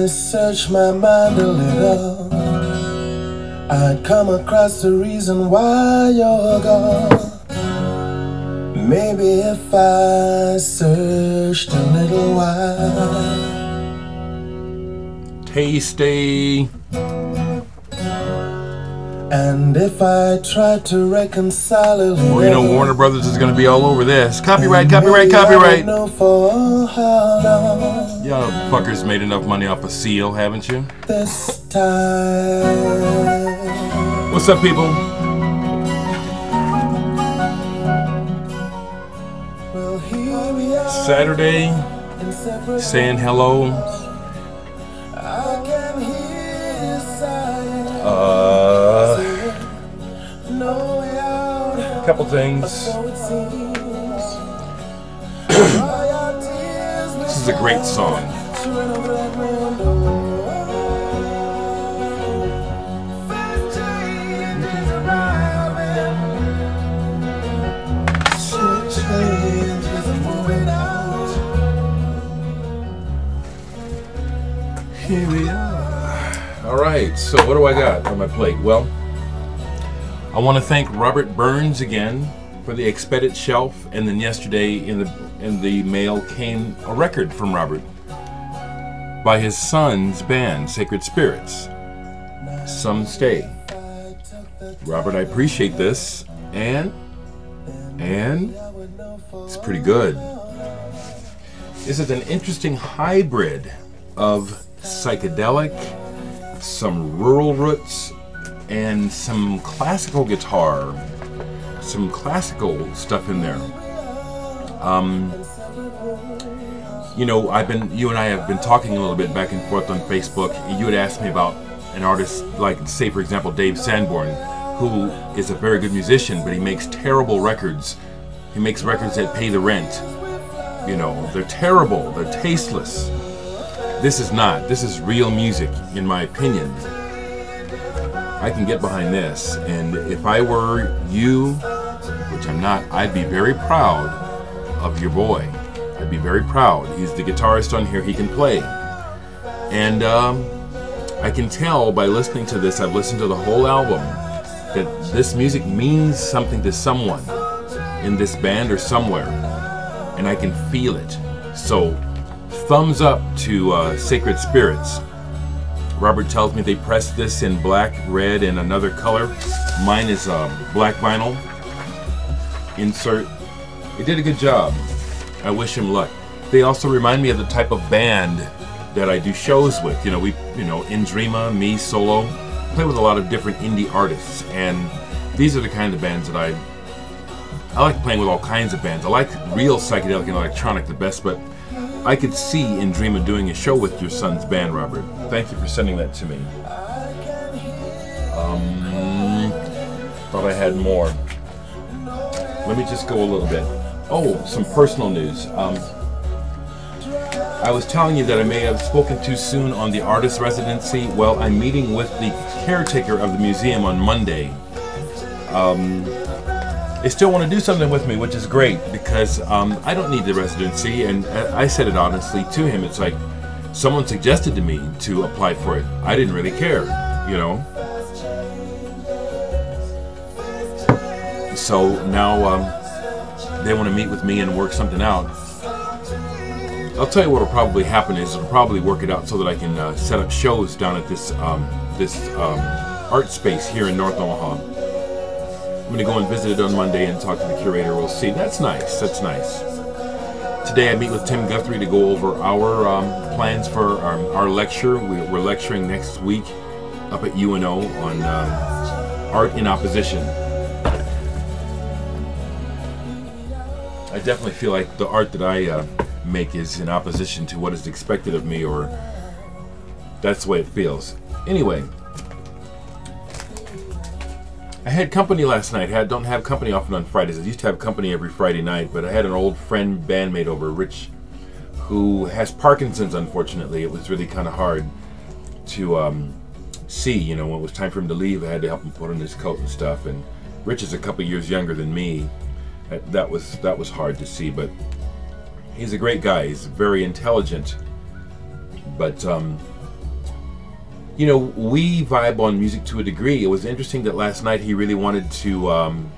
I search my mind a little, I'd come across the reason why you're gone. Maybe if I searched a little while. Tasty. And if I tried to reconcile it, well, you know Warner Brothers is going to be all over this. Copyright, copyright, copyright. Know for how long. Y'all fuckers made enough money off of Seal, haven't you? This time. What's up, people? Well, here we are. Saturday, saying hello. I can hear you sighing. A couple things. This is a great song. Here we are. All right, so what do I got on my plate? Well, I want to thank Robert Burns again for the expedit shelf, and then yesterday in the mail came a record from Robert by his son's band, Sacred Spirits. Some Stay. Robert, I appreciate this, and it's pretty good. This is an interesting hybrid of psychedelic, some rural roots, and some classical guitar, some classical stuff in there. You know, you and I have been talking a little bit back and forth on Facebook. You had asked me about an artist like, say for example, Dave Sanborn, who is a very good musician, but he makes terrible records. He makes records that pay the rent. You know, they're terrible, they're tasteless. This is not. This is real music, in my opinion. I can get behind this, and if I were you, which I'm not, I'd be very proud of your boy. I'd be very proud. He's the guitarist on here. He can play. And I can tell by listening to this, I've listened to the whole album, that this music means something to someone in this band or somewhere, and I can feel it. So, thumbs up to Sacred Spirits. Robert tells me they pressed this in black, red, and another color. Mine is black vinyl. Insert. They did a good job. I wish him luck. They also remind me of the type of band that I do shows with. You know, Indrima, me, solo, play with a lot of different indie artists, and these are the kind of bands that I like playing with all kinds of bands. I like real psychedelic and electronic the best, but I could see Indrima doing a show with your son's band, Robert. Thank you for sending that to me. Thought I had more. Let me just go a little bit. Oh, some personal news. I was telling you that I may have spoken too soon on the artist residency. Well, I'm meeting with the caretaker of the museum on Monday. They still want to do something with me, which is great, because I don't need the residency, and I said it honestly to him. It's like someone suggested to me to apply for it. I didn't really care, you know. So now they want to meet with me and work something out. I'll tell you what will probably happen is it'll probably work it out so that I can set up shows down at this art space here in North Omaha. I'm going to go and visit it on Monday and talk to the curator. We'll see. That's nice. That's nice. Today I meet with Tim Guthrie to go over our plans for our lecture. We're lecturing next week up at UNO on art in opposition. I definitely feel like the art that I make is in opposition to what is expected of me, or that's the way it feels. Anyway, I had company last night. I don't have company often on Fridays. I used to have company every Friday night, but I had an old friend, bandmate over, Rich, who has Parkinson's, unfortunately. It was really kind of hard to see, you know, when it was time for him to leave. I had to help him put on his coat and stuff, and Rich is a couple years younger than me. That was hard to see, but he's a great guy. He's very intelligent, but you know, we vibe on music to a degree. It was interesting that last night he really wanted to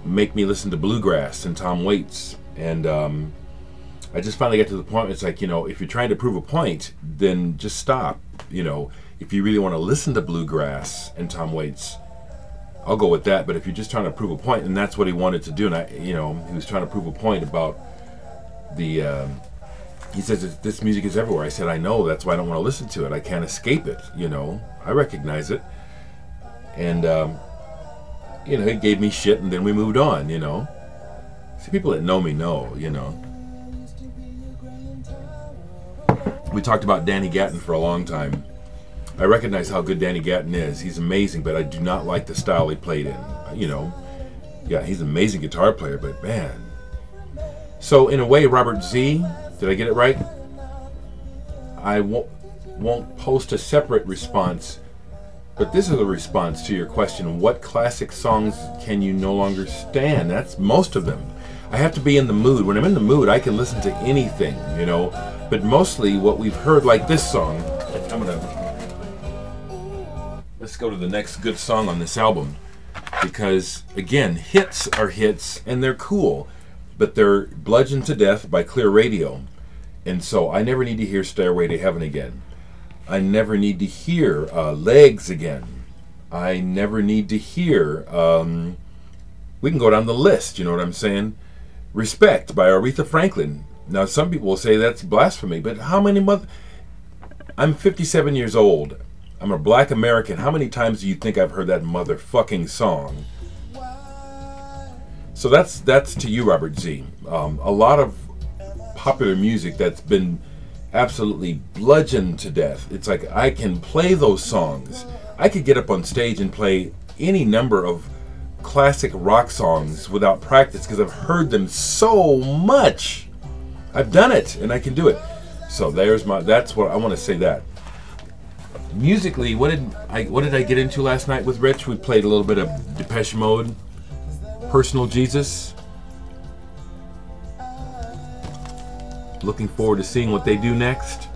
make me listen to bluegrass and Tom Waits, and I just finally got to the point. It's like, you know, if you're trying to prove a point, then just stop. You know, if you really want to listen to bluegrass and Tom Waits, I'll go with that. But if you're just trying to prove a point, and that's what he wanted to do, and he was trying to prove a point about the. He says that this music is everywhere. I said, I know. That's why I don't want to listen to it. I can't escape it. You know, I recognize it, and you know, he gave me shit, and then we moved on. You know, see, people that know me know. You know. We talked about Danny Gatton for a long time. I recognize how good Danny Gatton is. He's amazing, but I do not like the style he played in. You know, yeah, he's an amazing guitar player, but man. So in a way, Robert Z, did I get it right? I won't post a separate response, but this is a response to your question. What classic songs can you no longer stand? That's most of them. I have to be in the mood. When I'm in the mood, I can listen to anything, you know. But mostly what we've heard, like this song, let's go to the next good song on this album. Because, again, hits are hits, and they're cool. But they're bludgeoned to death by Clear Radio. And so I never need to hear Stairway to Heaven again. I never need to hear Legs again. I never need to hear, we can go down the list, you know what I'm saying? Respect by Aretha Franklin. Now, some people will say that's blasphemy, but how many I'm 57 years old. I'm a black American. How many times do you think I've heard that motherfucking song? So that's to you, Robert Z. A lot of popular music that's been absolutely bludgeoned to death. It's like I can play those songs. I could get up on stage and play any number of classic rock songs without practice because I've heard them so much. I've done it and I can do it. So that's what I want to say. That musically, what did I get into last night with Rich? We played a little bit of Depeche Mode, Personal Jesus. Looking forward to seeing what they do next.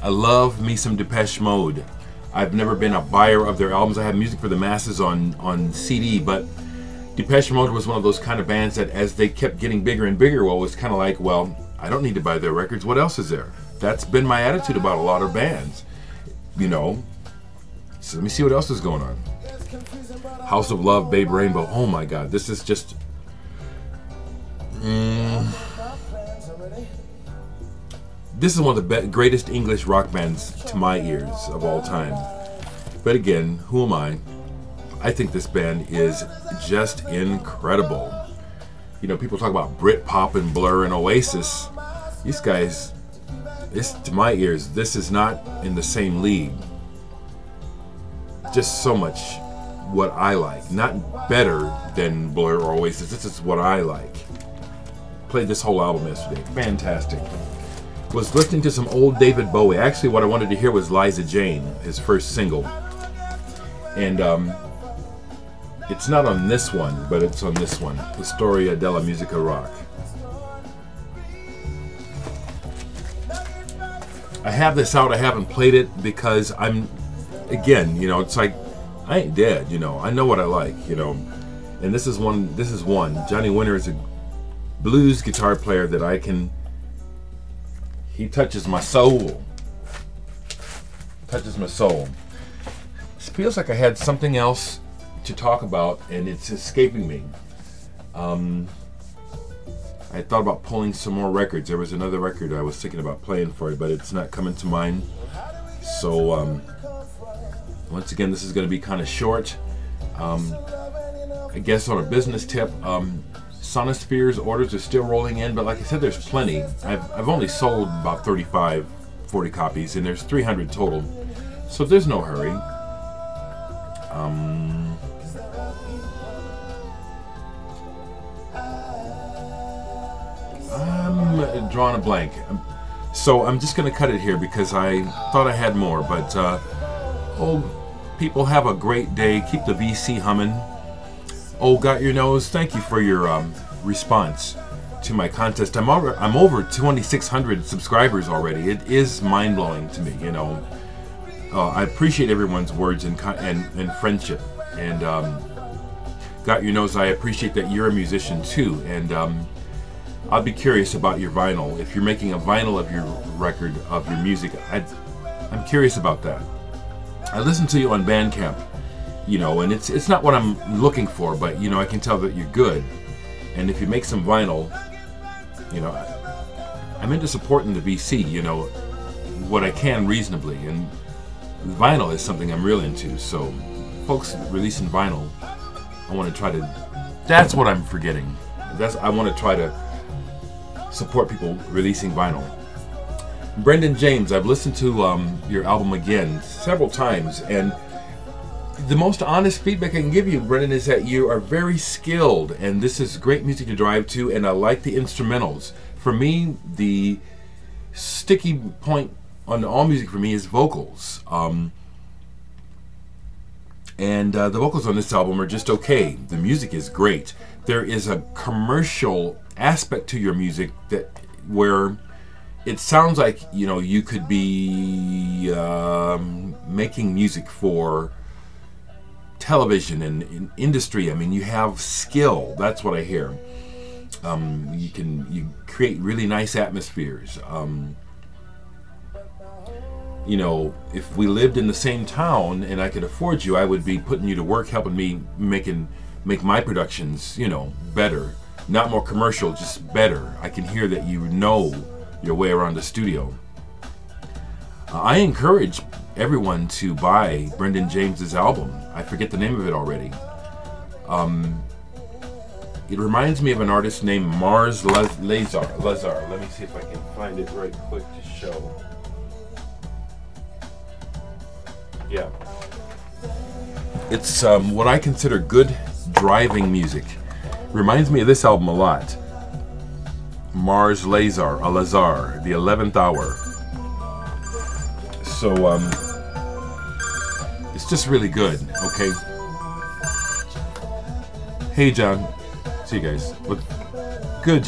I love me some Depeche Mode. I've never been a buyer of their albums. I have Music for the Masses on CD, but Depeche Mode was one of those kind of bands that as they kept getting bigger and bigger, well, it was kind of like, well, I don't need to buy their records. What else is there? That's been my attitude about a lot of bands, you know. So let me see what else is going on. House of Love, Babe Rainbow. Oh my God, this is just... This is one of the greatest English rock bands to my ears of all time. But again, who am I? I think this band is just incredible. You know, people talk about Britpop and Blur and Oasis. These guys, this to my ears, this is not in the same league. Just so much what I like. Not better than Blur or Oasis. This is what I like. Played this whole album yesterday. Fantastic. Was listening to some old David Bowie. Actually, what I wanted to hear was Liza Jane, his first single. And it's not on this one, but it's on this one, Historia della Musica Rock. I have this out. I haven't played it because again, you know, it's like I ain't dead. You know, I know what I like. You know, and this is one. Johnny Winter is a blues guitar player that I can. He touches my soul. Touches my soul. It feels like I had something else to talk about, and it's escaping me. I thought about pulling some more records. There was another record I was thinking about playing for you, but it's not coming to mind. So, once again, this is going to be kind of short. I guess on a business tip, Sonosphere's orders are still rolling in, but like I said, there's plenty. I've only sold about 35, 40 copies, and there's 300 total. So there's no hurry. I'm drawing a blank. So I'm just going to cut it here because I thought I had more. But, people, have a great day. Keep the VC humming. Oh, got your nose. Thank you for your response to my contest. I'm over 2,600 subscribers already. It is mind-blowing to me, you know. I appreciate everyone's words and friendship. And Got Your Nose, I appreciate that you're a musician too. And I'll be curious about your vinyl. If you're making a vinyl of your record, of your music, I'm curious about that. I listen to you on Bandcamp, you know, and it's not what I'm looking for, but you know, I can tell that you're good. And if you make some vinyl, you know, I'm into supporting the VC, you know, what I can reasonably, and vinyl is something I'm real into. So folks releasing vinyl, I want to try to, that's what I'm forgetting. I want to try to support people releasing vinyl. Brendan James, I've listened to your album again several times, and the most honest feedback I can give you, Brendan, is that you are very skilled, and this is great music to drive to, and I like the instrumentals. For me, the sticky point on all music for me is vocals. The vocals on this album are just okay. The music is great. There is a commercial aspect to your music where it sounds like, you know, you could be making music for television and in industry. I mean, you have skill. That's what I hear. You create really nice atmospheres. You know, if we lived in the same town and I could afford you, I would be putting you to work, helping me make my productions, you know, better. Not more commercial, just better. I can hear that you know your way around the studio. I encourage everyone to buy Brendan James's album. I forget the name of it already. It reminds me of an artist named Mars Lazar. Let me see if I can find it right quick to show. Yeah. It's what I consider good driving music. Reminds me of this album a lot. Mars Lazar, The 11th Hour. So, it's just really good, okay? Hey, John. See you guys. Look good.